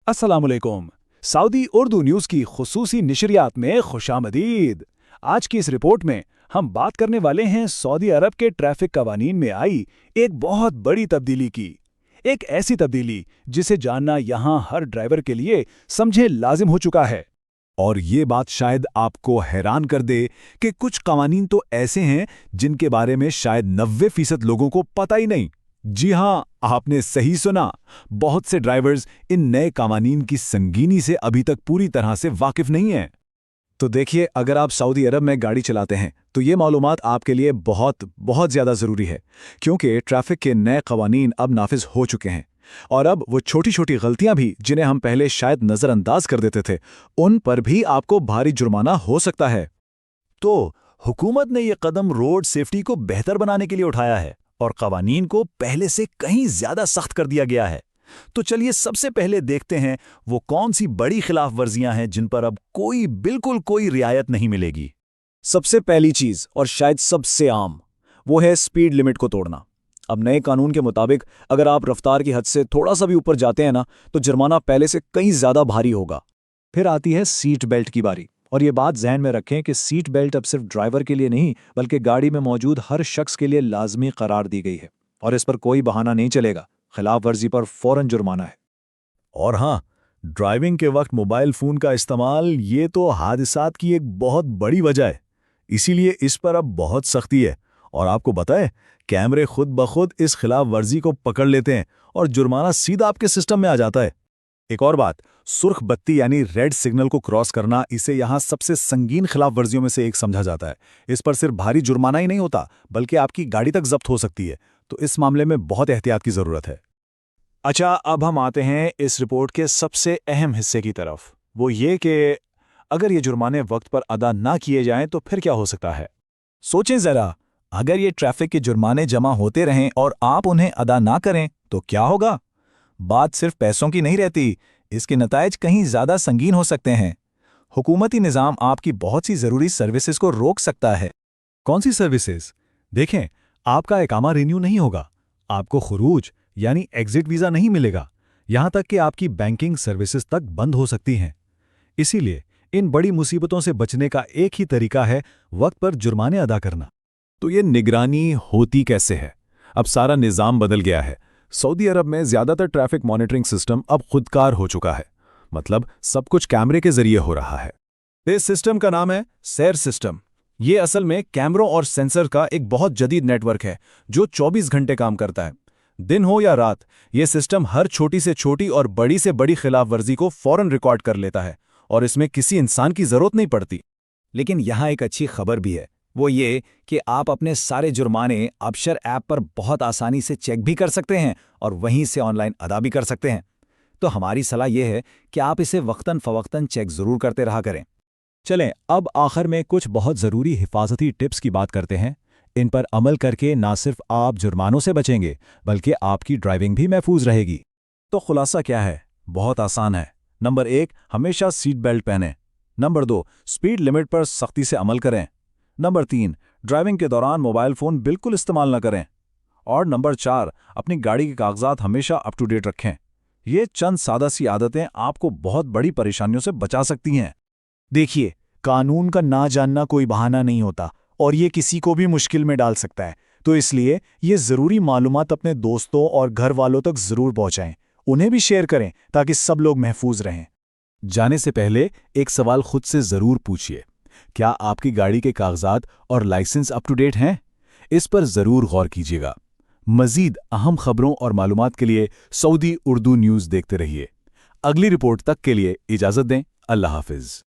अस्सलामुअलैकुम। Saudi Urdu news की खुसूसी नशरियात में खुशामदीद। आज की इस रिपोर्ट में हम बात करने वाले हैं सऊदी अरब के ट्रैफिक कवानीन में आई एक बहुत बड़ी तब्दीली की। एक ऐसी तब्दीली जिसे जानना यहाँ हर ड्राइवर के लिए समझे लाजिम हो चुका है। और ये बात शायद आपको हैरान कर दे कि कुछ कवानीन तो ऐसे हैं जिनके बारे में शायद 90% लोगों को पता ही नहीं। जी हाँ, आपने सही सुना। बहुत से ड्राइवर्स इन नए कवानीन की संगीनी से अभी तक पूरी तरह से वाकिफ नहीं हैं। तो देखिए, अगर आप सऊदी अरब में गाड़ी चलाते हैं तो ये मालूमात आपके लिए बहुत बहुत ज़्यादा ज़रूरी है, क्योंकि ट्रैफिक के नए कवानीन अब नाफिज हो चुके हैं। और अब वो छोटी छोटी गलतियां भी जिन्हें हम पहले शायद नज़रअंदाज कर देते थे, उन पर भी आपको भारी जुर्माना हो सकता है। तो हुकूमत ने यह कदम रोड सेफ्टी को बेहतर बनाने के लिए उठाया है और कवानीन को पहले से कहीं ज्यादा सख्त कर दिया गया है। तो चलिए सबसे पहले देखते हैं वो कौन सी बड़ी खिलाफ वर्जियां हैं जिन पर अब बिल्कुल कोई रियायत नहीं मिलेगी। सबसे पहली चीज़, और शायद सबसे आम, वो है स्पीड लिमिट को तोड़ना। अब नए कानून के मुताबिक अगर आप रफ्तार की हद से थोड़ा सा भी ऊपर जाते हैं ना, तो जुर्माना पहले से कहीं ज़्यादा भारी होगा। फिर आती है सीट बेल्ट की बारी। और ये बात ज़हन में रखें कि सीट बेल्ट अब सिर्फ ड्राइवर के लिए नहीं, बल्कि गाड़ी में मौजूद हर शख्स के लिए लाजमी करार दी गई है। और इस पर कोई बहाना नहीं चलेगा, खिलाफ वर्जी पर फौरन जुर्माना है। और हाँ, ड्राइविंग के वक्त मोबाइल फ़ोन का इस्तेमाल ये तो हादसात की एक बहुत बड़ी वजह है, इसीलिए इस पर अब बहुत सख्ती है। और आपको पता है, कैमरे खुद ब खुद इस खिलाफ वर्जी को पकड़ लेते हैं और जुर्माना सीधा आपके सिस्टम में आ जाता है। एक और बात, सुर्ख बत्ती यानी रेड सिग्नल को क्रॉस करना, इसे यहाँ सबसे संगीन खिलाफ वर्जियों में से एक समझा जाता है। इस पर सिर्फ भारी जुर्माना ही नहीं होता, बल्कि आपकी गाड़ी तक जब्त हो सकती है। तो इस मामले में बहुत एहतियात की ज़रूरत है। अच्छा, अब हम आते हैं इस रिपोर्ट के सबसे अहम हिस्से की तरफ। वो ये कि अगर ये जुर्माने वक्त पर अदा ना किए जाएं तो फिर क्या हो सकता है। सोचें ज़रा, अगर ये ट्रैफिक के जुर्माने जमा होते रहें और आप उन्हें अदा ना करें तो क्या होगा। बात सिर्फ पैसों की नहीं रहती, इसके नतायज कहीं ज़्यादा संगीन हो सकते हैं। हुकूमती निज़ाम आपकी बहुत सी ज़रूरी सर्विसेज को रोक सकता है। कौन सी सर्विसेज? देखें, आपका इकामा रिन्यू नहीं होगा, आपको खुरूज यानी एग्जिट वीज़ा नहीं मिलेगा, यहाँ तक कि आपकी बैंकिंग सर्विसेज तक बंद हो सकती हैं। इसीलिए इन बड़ी मुसीबतों से बचने का एक ही तरीका है वक्त पर जुर्माने अदा करना। तो ये निगरानी होती कैसे है? अब सारा निज़ाम बदल गया है। सऊदी अरब में ज़्यादातर ट्रैफिक मॉनिटरिंग सिस्टम अब खुदकार हो चुका है, मतलब सब कुछ कैमरे के जरिए हो रहा है। इस सिस्टम का नाम है सैर सिस्टम। ये असल में कैमरों और सेंसर का एक बहुत जदीद नेटवर्क है जो 24 घंटे काम करता है। दिन हो या रात, ये सिस्टम हर छोटी से छोटी और बड़ी से बड़ी खिलाफ वर्जी को फौरन रिकॉर्ड कर लेता है और इसमें किसी इंसान की जरूरत नहीं पड़ती। लेकिन यहाँ एक अच्छी खबर भी है, वो ये कि आप अपने सारे जुर्माने अबशर ऐप पर बहुत आसानी से चेक भी कर सकते हैं और वहीं से ऑनलाइन अदा भी कर सकते हैं। तो हमारी सलाह यह है कि आप इसे वक्तन फ़वक्तन चेक ज़रूर करते रहा करें। चलें, अब आखिर में कुछ बहुत ज़रूरी हिफाजती टिप्स की बात करते हैं। इन पर अमल करके ना सिर्फ आप जुर्मानों से बचेंगे, बल्कि आपकी ड्राइविंग भी महफूज रहेगी। तो खुलासा क्या है? बहुत आसान है। नंबर 1, हमेशा सीट बेल्ट पहनें। नंबर 2, स्पीड लिमिट पर सख्ती से अमल करें। नंबर 3, ड्राइविंग के दौरान मोबाइल फ़ोन बिल्कुल इस्तेमाल न करें। और नंबर 4, अपनी गाड़ी के कागजात हमेशा अप टू डेट रखें। ये चंद सादा सी आदतें आपको बहुत बड़ी परेशानियों से बचा सकती हैं। देखिए, कानून का ना जानना कोई बहाना नहीं होता और ये किसी को भी मुश्किल में डाल सकता है। तो इसलिए ये ज़रूरी मालूमात अपने दोस्तों और घर वालों तक ज़रूर पहुँचाएं, उन्हें भी शेयर करें ताकि सब लोग महफूज रहें। जाने से पहले एक सवाल खुद से ज़रूर पूछिए, क्या आपकी गाड़ी के कागजात और लाइसेंस अप टू डेट हैं? इस पर ज़रूर गौर कीजिएगा। मज़ीद अहम खबरों और मालूमात के लिए सऊदी उर्दू न्यूज़ देखते रहिए। अगली रिपोर्ट तक के लिए इजाज़त दें। अल्लाह हाफ़िज़।